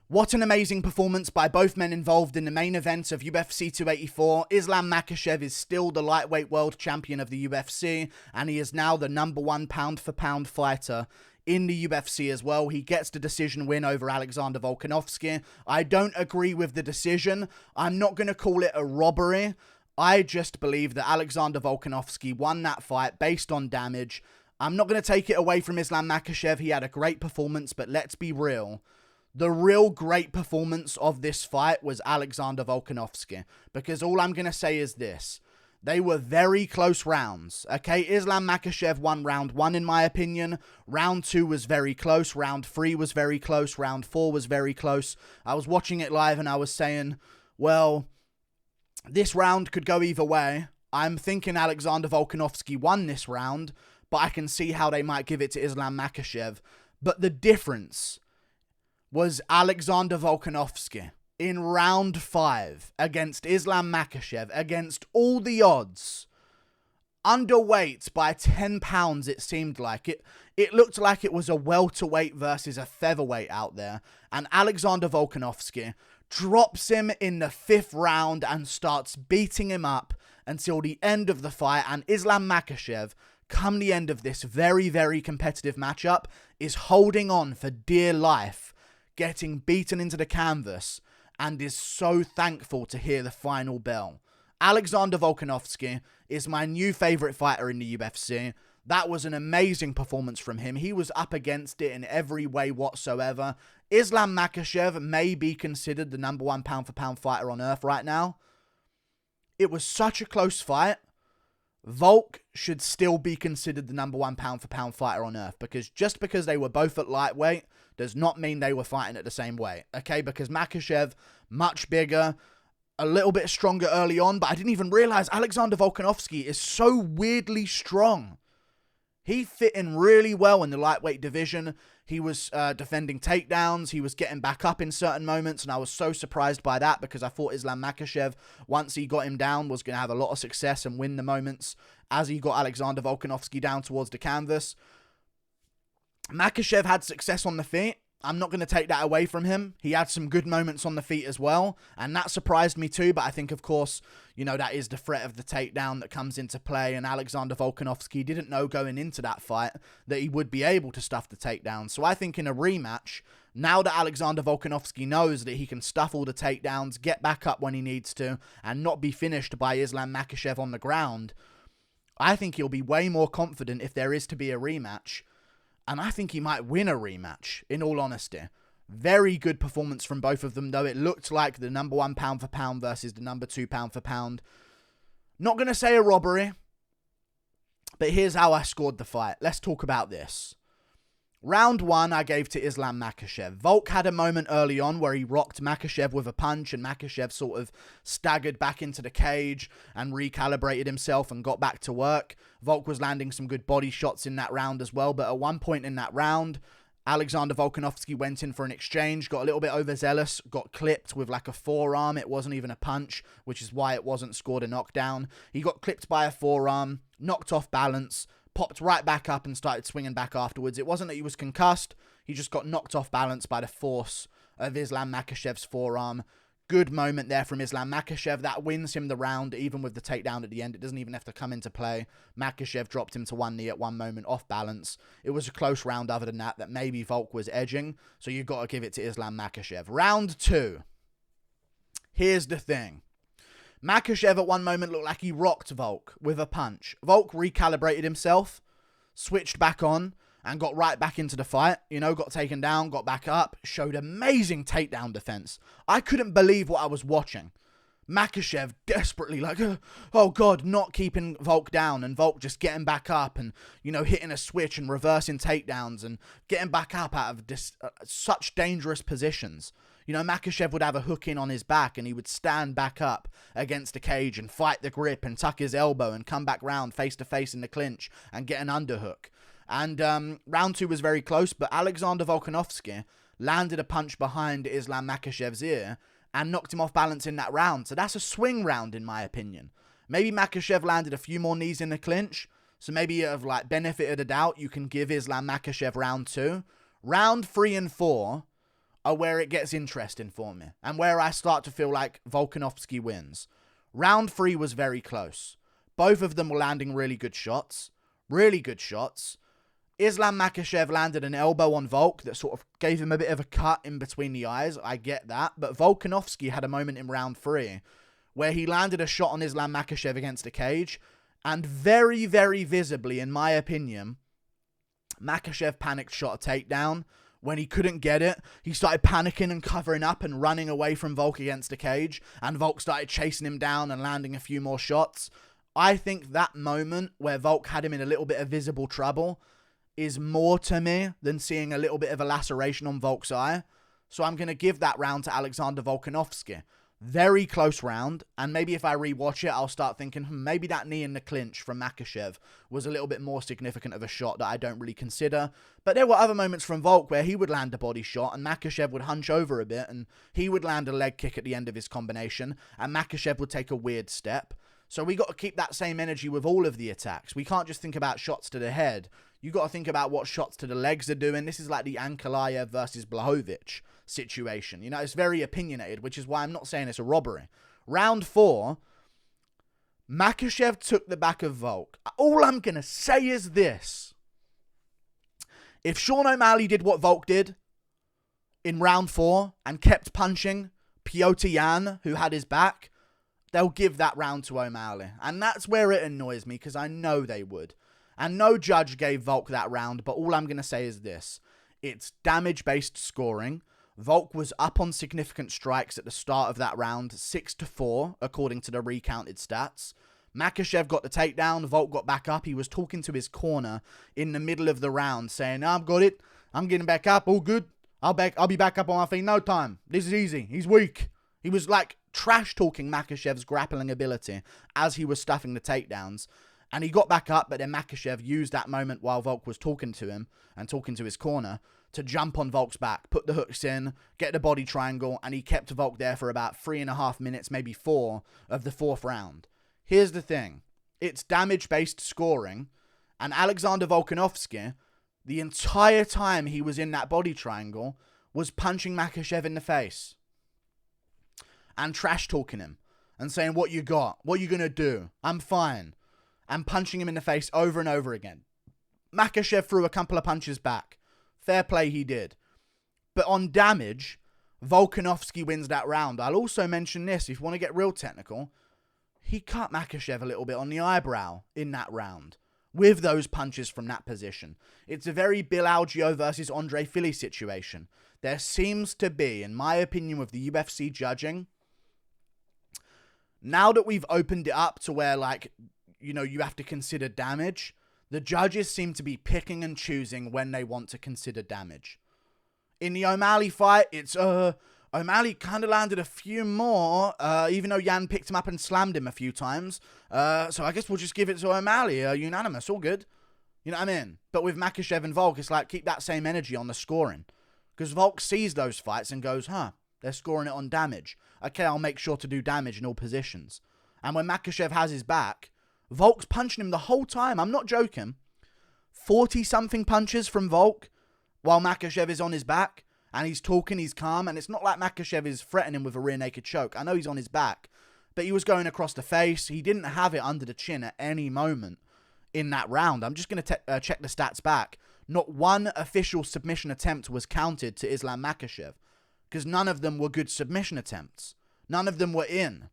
What an amazing performance by both men involved in the main event of UFC 284. Islam Makhachev is still the lightweight world champion of the UFC, and he is now the #1 pound-for-pound fighter in the UFC as well. He gets the decision win over Alexander Volkanovski. I don't agree with the decision. I'm not going to call it a robbery. I just believe that Alexander Volkanovski won that fight based on damage. I'm not going to take it away from Islam Makhachev. He had a great performance, but let's be real. The real great performance of this fight was Alexander Volkanovski, because all I'm going to say is this. They were very close rounds, okay? Islam Makhachev won round 1 in my opinion. Round 2 was very close. Round 3 was very close. Round 4 was very close. I was watching it live and I was saying, well, this round could go either way. I'm thinking Alexander Volkanovski won this round, but I can see how they might give it to Islam Makhachev. But the difference was Alexander Volkanovski in round 5 against Islam Makhachev, against all the odds, underweight by 10 pounds it seemed like. It looked like it was a welterweight versus a featherweight out there, and Alexander Volkanovski drops him in the 5th round and starts beating him up until the end of the fight, and Islam Makhachev, come the end of this very, very competitive matchup, is holding on for dear life, getting beaten into the canvas, and is so thankful to hear the final bell. Alexander Volkanovski is my new favourite fighter in the UFC. That was an amazing performance from him. He was up against it in every way whatsoever. Islam Makhachev may be considered the #1 pound-for-pound fighter on earth right now. It was such a close fight. Volk should still be considered the #1 pound-for-pound fighter on earth, because just because they were both at lightweight does not mean they were fighting at the same weight, okay? Because Makhachev, much bigger, a little bit stronger early on, but I didn't even realize Alexander Volkanovski is so weirdly strong. He fit in really well in the lightweight division. He was defending takedowns. He was getting back up in certain moments, and I was so surprised by that because I thought Islam Makhachev, once he got him down, was going to have a lot of success and win the moments as he got Alexander Volkanovski down towards the canvas. Makhachev had success on the feet. I'm not going to take that away from him. He had some good moments on the feet as well, and that surprised me too, but I think, of course, you know, that is the threat of the takedown that comes into play, and Alexander Volkanovski didn't know going into that fight that he would be able to stuff the takedown. So I think in a rematch, now that Alexander Volkanovski knows that he can stuff all the takedowns, get back up when he needs to, and not be finished by Islam Makhachev on the ground, I think he'll be way more confident if there is to be a rematch. And I think he might win a rematch, in all honesty. Very good performance from both of them, though. It looked like the #1 pound-for-pound versus the #2 pound-for-pound. Not going to say a robbery, but here's how I scored the fight. Let's talk about this. Round 1, I gave to Islam Makhachev. Volk had a moment early on where he rocked Makhachev with a punch, and Makhachev sort of staggered back into the cage and recalibrated himself and got back to work. Volk was landing some good body shots in that round as well, but at one point in that round, Alexander Volkanovski went in for an exchange, got a little bit overzealous, got clipped with like a forearm. It wasn't even a punch, which is why it wasn't scored a knockdown. He got clipped by a forearm, knocked off balance, popped right back up and started swinging back afterwards. It wasn't that he was concussed. He just got knocked off balance by the force of Islam Makhachev's forearm. Good moment there from Islam Makhachev. That wins him the round, even with the takedown at the end. It doesn't even have to come into play. Makhachev dropped him to one knee at one moment off balance. It was a close round other than that maybe Volk was edging. So you've got to give it to Islam Makhachev. Round 2. Here's the thing. Makhachev at one moment looked like he rocked Volk with a punch. Volk recalibrated himself, switched back on, and got right back into the fight. You know, got taken down, got back up, showed amazing takedown defense. I couldn't believe what I was watching. Makhachev desperately like, oh God, not keeping Volk down, and Volk just getting back up and, you know, hitting a switch and reversing takedowns and getting back up out of such dangerous positions. You know, Makhachev would have a hook in on his back and he would stand back up against the cage and fight the grip and tuck his elbow and come back round face to face in the clinch and get an underhook. And round 2 was very close, but Alexander Volkanovski landed a punch behind Islam Makhachev's ear and knocked him off balance in that round. So that's a swing round, in my opinion. Maybe Makhachev landed a few more knees in the clinch, so maybe of like benefit of the doubt, you can give Islam Makhachev round 2. Round 3 and 4, are where it gets interesting for me and where I start to feel like Volkanovski wins. Round 3 was very close. Both of them were landing really good shots. Really good shots. Islam Makhachev landed an elbow on Volk that sort of gave him a bit of a cut in between the eyes. I get that. But Volkanovski had a moment in round 3 where he landed a shot on Islam Makhachev against the cage. And very, very visibly, in my opinion, Makhachev panicked, shot a takedown. When he couldn't get it, he started panicking and covering up and running away from Volk against the cage. And Volk started chasing him down and landing a few more shots. I think that moment where Volk had him in a little bit of visible trouble is more to me than seeing a little bit of a laceration on Volk's eye. So I'm going to give that round to Alexander Volkanovski. Very close round, and maybe if I rewatch it, I'll start thinking, maybe that knee in the clinch from Makhachev was a little bit more significant of a shot that I don't really consider. But there were other moments from Volk where he would land a body shot, and Makhachev would hunch over a bit, and he would land a leg kick at the end of his combination, and Makhachev would take a weird step. So we got to keep that same energy with all of the attacks. We can't just think about shots to the head. You got to think about what shots to the legs are doing. This is like the Ankalaev versus Blachowicz situation. You know, it's very opinionated, which is why I'm not saying it's a robbery. Round 4, Makhachev took the back of Volk. All I'm going to say is this. If Sean O'Malley did what Volk did in round 4 and kept punching Piotr Jan, who had his back, they'll give that round to O'Malley. And that's where it annoys me, because I know they would. And no judge gave Volk that round, but all I'm going to say is this. It's damage-based scoring. Volk was up on significant strikes at the start of that round, 6-4, according to the recounted stats. Makhachev got the takedown, Volk got back up. He was talking to his corner in the middle of the round, saying, I've got it. I'm getting back up. All good. I'll be back up on my feet. No time. This is easy. He's weak. He was like trash-talking Makhachev's grappling ability as he was stuffing the takedowns. And he got back up, but then Makhachev used that moment while Volk was talking to him and talking to his corner to jump on Volk's back, put the hooks in, get the body triangle, and he kept Volk there for about 3.5 minutes, maybe 4, of the 4th round. Here's the thing. It's damage-based scoring, and Alexander Volkanovski, the entire time he was in that body triangle, was punching Makhachev in the face and trash-talking him and saying, what you got? What you gonna do? I'm fine. And punching him in the face over and over again. Makhachev threw a couple of punches back. Fair play, he did. But on damage, Volkanovski wins that round. I'll also mention this, if you want to get real technical. He cut Makhachev a little bit on the eyebrow in that round with those punches from that position. It's a very Bill Algeo versus Andre Fili situation. There seems to be, in my opinion, with the UFC judging, now that we've opened it up to where, like, you know, you have to consider damage, the judges seem to be picking and choosing when they want to consider damage. In the O'Malley fight, it's, O'Malley kind of landed a few more, even though Jan picked him up and slammed him a few times. So I guess we'll just give it to O'Malley, unanimous, all good. You know what I mean? But with Makhachev and Volk, it's like, keep that same energy on the scoring. Because Volk sees those fights and goes, they're scoring it on damage. Okay, I'll make sure to do damage in all positions. And when Makhachev has his back, Volk's punching him the whole time. I'm not joking. 40-something punches from Volk while Makhachev is on his back. And he's talking, he's calm. And it's not like Makhachev is threatening him with a rear naked choke. I know he's on his back. But he was going across the face. He didn't have it under the chin at any moment in that round. I'm just going to check the stats back. Not one official submission attempt was counted to Islam Makhachev. Because none of them were good submission attempts. None of them were in.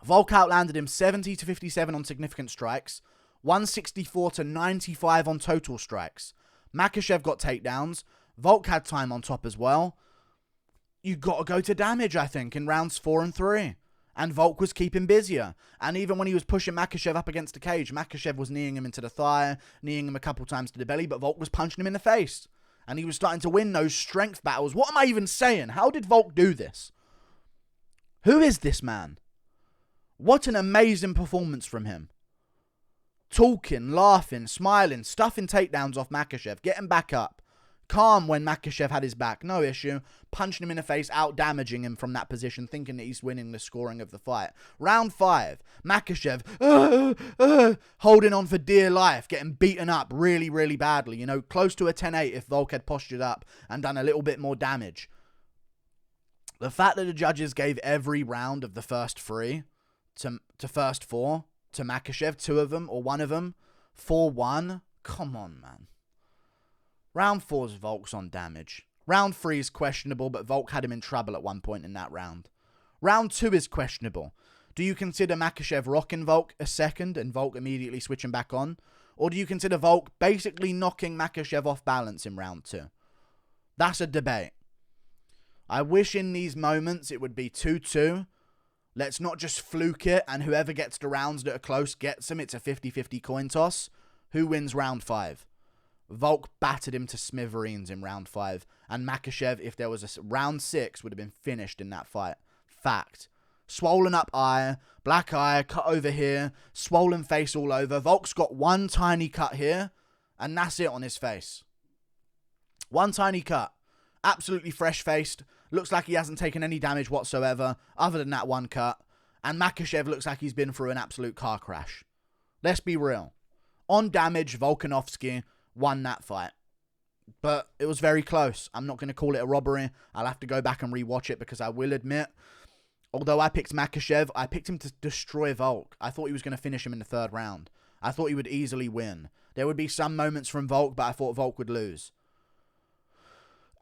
Volk outlanded him 70-57 on significant strikes, 164-95 on total strikes. Makhachev got takedowns. Volk had time on top as well. You got to go to damage, I think, in rounds 4 and 3. And Volk was keeping busier. And even when he was pushing Makhachev up against the cage, Makhachev was kneeing him into the thigh, kneeing him a couple times to the belly, but Volk was punching him in the face. And he was starting to win those strength battles. What am I even saying? How did Volk do this? Who is this man? What an amazing performance from him. Talking, laughing, smiling, stuffing takedowns off Makhachev, getting back up, calm when Makhachev had his back. No issue. Punching him in the face, out damaging him from that position, thinking that he's winning the scoring of the fight. Round 5, Makhachev holding on for dear life, getting beaten up really, really badly. You know, close to a 10-8 if Volk had postured up and done a little bit more damage. The fact that the judges gave every round of the first 3 to first 4 to Makhachev, 2 of them or 1 of them, 4-1. Come on, man. Round 4's Volk's on damage. Round 3 is questionable, but Volk had him in trouble at one point in that round. Round 2 is questionable. Do you consider Makhachev rocking Volk a second and Volk immediately switching back on? Or do you consider Volk basically knocking Makhachev off balance in round 2? That's a debate. I wish in these moments it would be 2-2. Let's not just fluke it and whoever gets the rounds that are close gets them. It's a 50-50 coin toss. Who wins round 5? Volk battered him to smithereens in round 5. And Makhachev, if there was a round 6, would have been finished in that fight. Fact. Swollen up eye, black eye, cut over here, swollen face all over. Volk's got one tiny cut here, and that's it on his face. One tiny cut. Absolutely fresh-faced. Looks like he hasn't taken any damage whatsoever, other than that one cut. And Makhachev looks like he's been through an absolute car crash. Let's be real. On damage, Volkanovski won that fight. But it was very close. I'm not going to call it a robbery. I'll have to go back and rewatch it because I will admit, although I picked Makhachev, I picked him to destroy Volk. I thought he was going to finish him in the 3rd round. I thought he would easily win. There would be some moments from Volk, but I thought Volk would lose.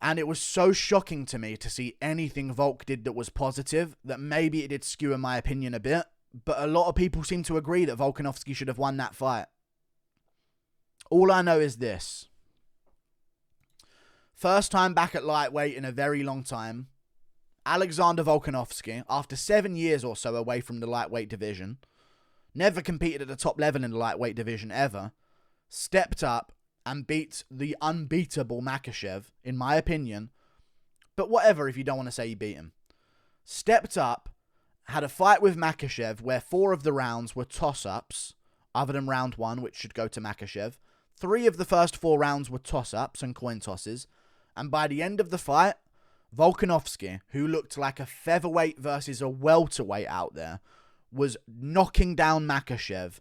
And it was so shocking to me to see anything Volk did that was positive that maybe it did skew in my opinion a bit. But a lot of people seem to agree that Volkanovski should have won that fight. All I know is this. First time back at lightweight in a very long time. Alexander Volkanovski, after 7 years or so away from the lightweight division, never competed at the top level in the lightweight division ever, stepped up and beat the unbeatable Makhachev, in my opinion. But whatever if you don't want to say he beat him. Stepped up, had a fight with Makhachev where 4 of the rounds were toss-ups, other than round 1, which should go to Makhachev. 3 of the first 4 rounds were toss-ups and coin tosses. And by the end of the fight, Volkanovski, who looked like a featherweight versus a welterweight out there, was knocking down Makhachev,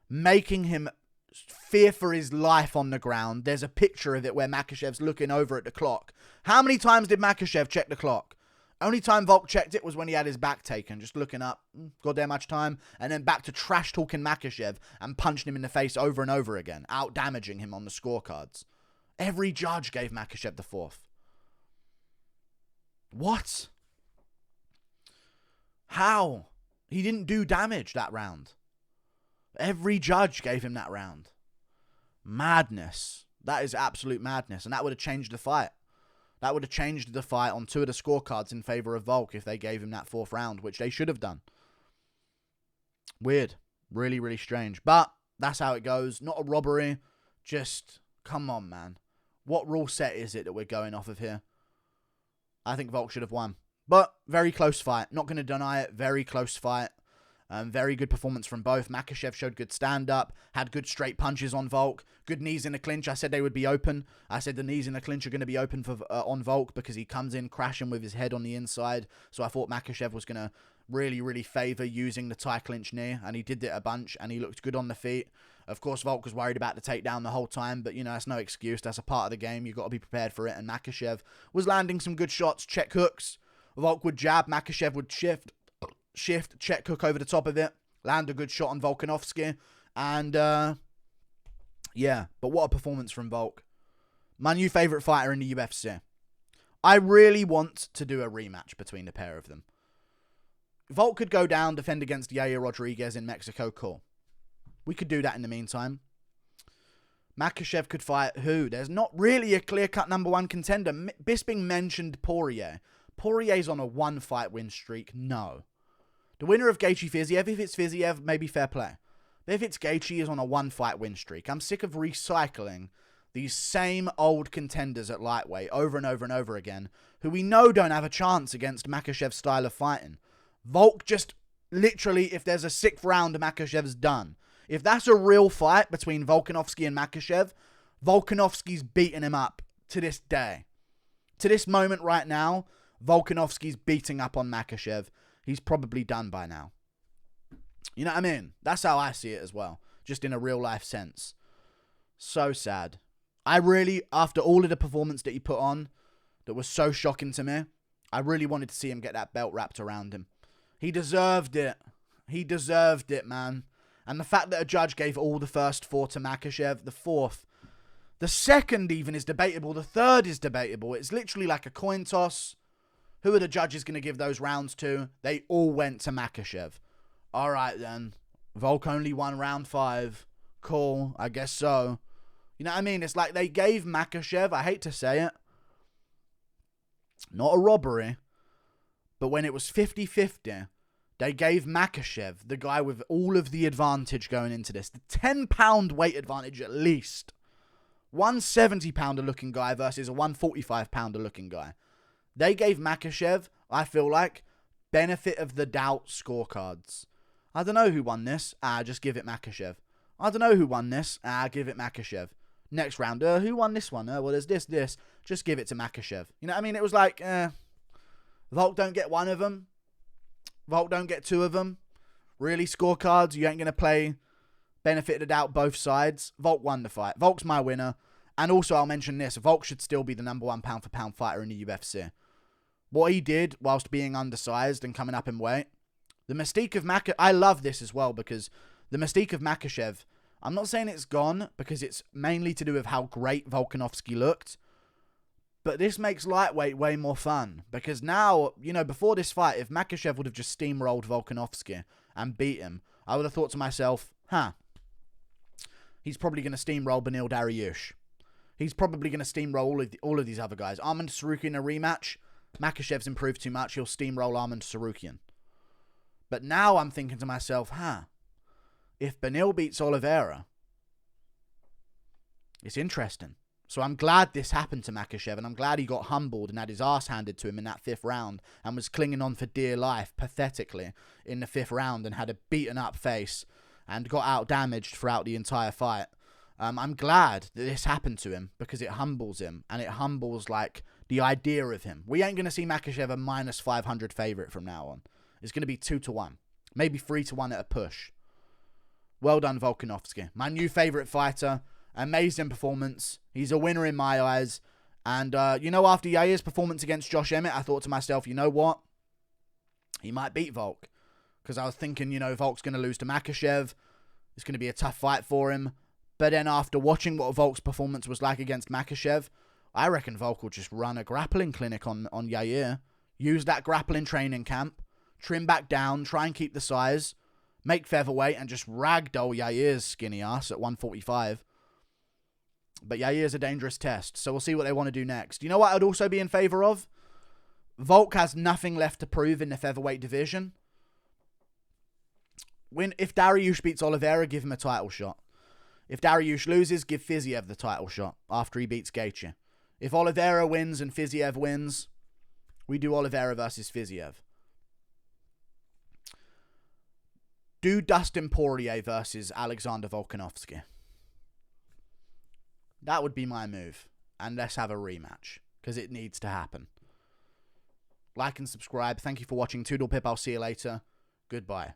making him fear for his life on the ground. There's a picture of it where Makhachev's looking over at the clock. How many times did Makhachev check the clock? Only time Volk checked it was when he had his back taken, just looking up, goddamn much time, and then back to trash-talking Makhachev and punching him in the face over and over again, out-damaging him on the scorecards. Every judge gave Makhachev the 4th. What? How? He didn't do damage that round. Every judge gave him that round. Madness. That is absolute madness, and that would have changed the fight. That would have changed the fight on 2 of the scorecards in favor of Volk if they gave him that 4th round, which they should have done. Weird. Really, really strange. But that's how it goes. Not a robbery. Just, come on, man. What rule set is it that we're going off of here? I think Volk should have won. But, very close fight. Not going to deny it. Very close fight. Very good performance from both. Makhachev showed good stand-up, had good straight punches on Volk, good knees in the clinch. I said they would be open. I said the knees in the clinch are going to be open for on Volk because he comes in crashing with his head on the inside. So I thought Makhachev was going to really, really favour using the tie clinch knee, and he did it a bunch, and he looked good on the feet. Of course, Volk was worried about the takedown the whole time, but, you know, that's no excuse. That's a part of the game. You've got to be prepared for it, and Makhachev was landing some good shots, check hooks. Volk would jab, Makhachev would shift, check hook over the top of it, land a good shot on Volkanovski, and yeah, but what a performance from Volk. My new favourite fighter in the UFC. I really want to do a rematch between the pair of them. Volk could go down, defend against Yair Rodriguez in Mexico, cool. We could do that in the meantime. Makhachev could fight who? There's not really a clear-cut number 1 contender. Bisping mentioned Poirier. Poirier's on a 1-fight win streak, no. The winner of Gaethje Fiziev, if it's Fiziev, maybe fair play. But if it's Gaethje, is on a 1-fight win streak. I'm sick of recycling these same old contenders at lightweight over and over and over again, who we know don't have a chance against Makhachev's style of fighting. Volk just, literally, if there's a 6th round, Makhachev's done. If that's a real fight between Volkanovski and Makhachev, Volkanovski's beating him up to this day. To this moment right now, Volkanovski's beating up on Makhachev. He's probably done by now. You know what I mean? That's how I see it as well. Just in a real life sense. So sad. I really, after all of the performance that he put on, that was so shocking to me, I really wanted to see him get that belt wrapped around him. He deserved it. He deserved it, man. And the fact that a judge gave all the first 4 to Makhachev, the 4th, the 2nd even is debatable, the 3rd is debatable. It's literally like a coin toss. Who are the judges going to give those rounds to? They all went to Makhachev. All right, then. Volk only won round 5. Cool, I guess so. You know what I mean? It's like they gave Makhachev, I hate to say it, not a robbery, but when it was 50-50, they gave Makhachev, the guy with all of the advantage going into this, the 10-pound weight advantage at least. 170-pounder looking guy versus a 145-pounder looking guy. They gave Makhachev, I feel like, benefit of the doubt scorecards. I don't know who won this. Just give it Makhachev. I don't know who won this. Give it Makhachev. Next round, who won this one? Well, there's this. Just give it to Makhachev. You know what I mean? It was like, Volk don't get 1 of them. Volk don't get 2 of them. Really, scorecards? You ain't going to play benefit of the doubt both sides. Volk won the fight. Volk's my winner. And also, I'll mention this. Volk should still be the #1 pound-for-pound fighter in the UFC. What he did whilst being undersized and coming up in weight. The mystique of Makhachev... I love this as well because the mystique of Makhachev... I'm not saying it's gone because it's mainly to do with how great Volkanovski looked. But this makes lightweight way more fun. Because now, you know, before this fight, if Makhachev would have just steamrolled Volkanovski and beat him, I would have thought to myself, he's probably going to steamroll Beneil Dariush. He's probably going to steamroll all of these other guys. Arman Tsarukyan in a rematch. Makhachev's improved too much. He'll steamroll Arman Tsarukyan. But now I'm thinking to myself, if Beneil beats Oliveira, it's interesting. So I'm glad this happened to Makhachev, and I'm glad he got humbled and had his ass handed to him in that 5th round and was clinging on for dear life, pathetically, in the 5th round and had a beaten up face and got out damaged throughout the entire fight. I'm glad that this happened to him because it humbles him and it humbles, like, the idea of him. We ain't going to see Makhachev a -500 favourite from now on. It's going to be 2-1, maybe 3-1 at a push. Well done, Volkanovski. My new favourite fighter. Amazing performance. He's a winner in my eyes. And, you know, after Yair's performance against Josh Emmett, I thought to myself, you know what? He might beat Volk. Because I was thinking, you know, Volk's going to lose to Makhachev. It's going to be a tough fight for him. But then after watching what Volk's performance was like against Makhachev, I reckon Volk will just run a grappling clinic on Yair. Use that grappling training camp. Trim back down. Try and keep the size. Make featherweight and just ragdoll Yair's skinny ass at 145. But Yair's a dangerous test, so we'll see what they want to do next. You know what I'd also be in favour of? Volk has nothing left to prove in the featherweight division. If Dariush beats Oliveira, give him a title shot. If Dariush loses, give Fiziev the title shot after he beats Gaethje. If Oliveira wins and Fiziev wins, we do Oliveira versus Fiziev. Do Dustin Poirier versus Alexander Volkanovski. That would be my move. And let's have a rematch. Because it needs to happen. Like and subscribe. Thank you for watching. Toodle Pip. I'll see you later. Goodbye.